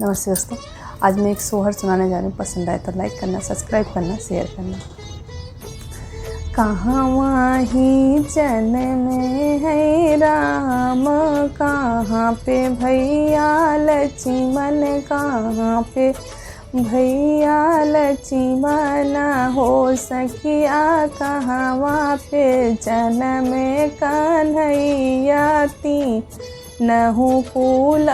नमस्ते दोस्तों, आज मैं एक सोहर सुनाने जा रही हूँ। पसंद आए तो लाइक करना, सब्सक्राइब करना, शेयर करना। कहाँ ही जन्म है राम, कहाँ पे भैया लक्ष्मण, कहाँ पे भैया लक्ष्मण हो सखिया, कहाँ पे जन्म कन्हैया ती नहु कुल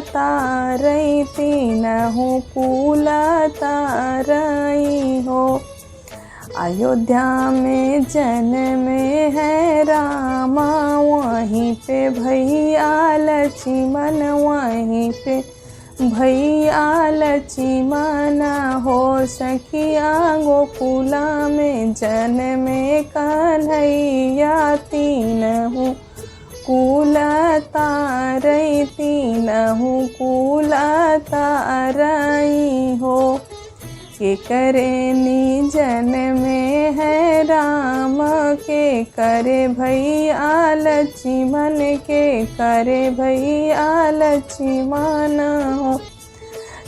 तारई, तीनहु कुल तारई हो। अयोध्या में जन्म है रामा, वहीं पे भैया लक्ष्मण, वहीं पे भैया लक्ष्मण हो सखिया, गोकुला में जन्म कन्हैया, तीनहु कुल तारई, तीनहु कुल तारई हो। के करे निजन में है राम, के करे भैया लक्ष्मण, के करे भैया लक्ष्मण हो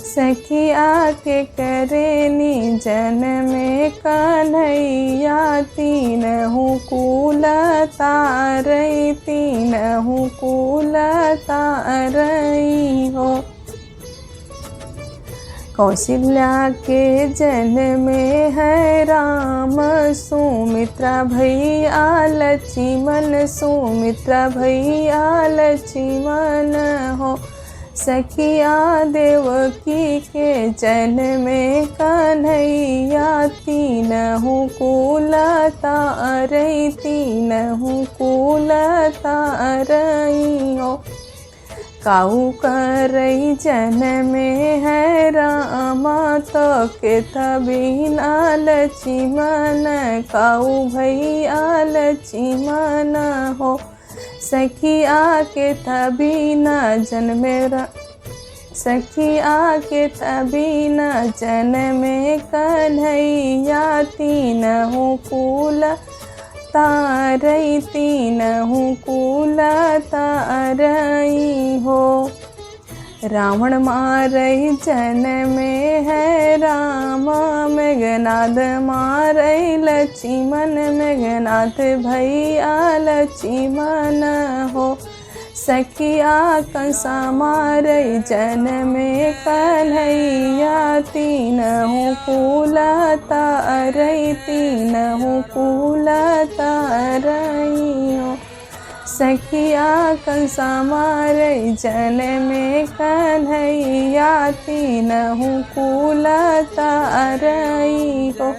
सखिया, के करे निजन में कन्हैया, तीनहु कुल तारई, तीनहु कुल तारई हो। कौशल्या के जन्म है राम, सुमित्रा भैया लक्ष्मण, सुमित्रा भैया लक्ष्मण हो सखिया, देवकी के जन्म कन्हैया, तीनहु कुल तारई, तीनहु कुल तारई हो। काऊ करई जन्म है रामा, तो के बिना लक्ष्मण, काऊ भैया लक्ष्मण हो सखिया, के बिना जन्म सखिया, के बिना जन्म कन्हैया, तीनहु कुल तारई, तीनहु कुल तारई हो। रावण मारई जन्म है राम, मेघनाद मारई लक्ष्मण, मेघनाद भैया लक्ष्मण हो सखिया, कंसा मारई जन्म कन्हैया, तीनहु कुल तारई, तीनहु कुल तारई हो सखिया, कंसा मारई जन्म कन्हैया, तीनहु कुल तारई हो।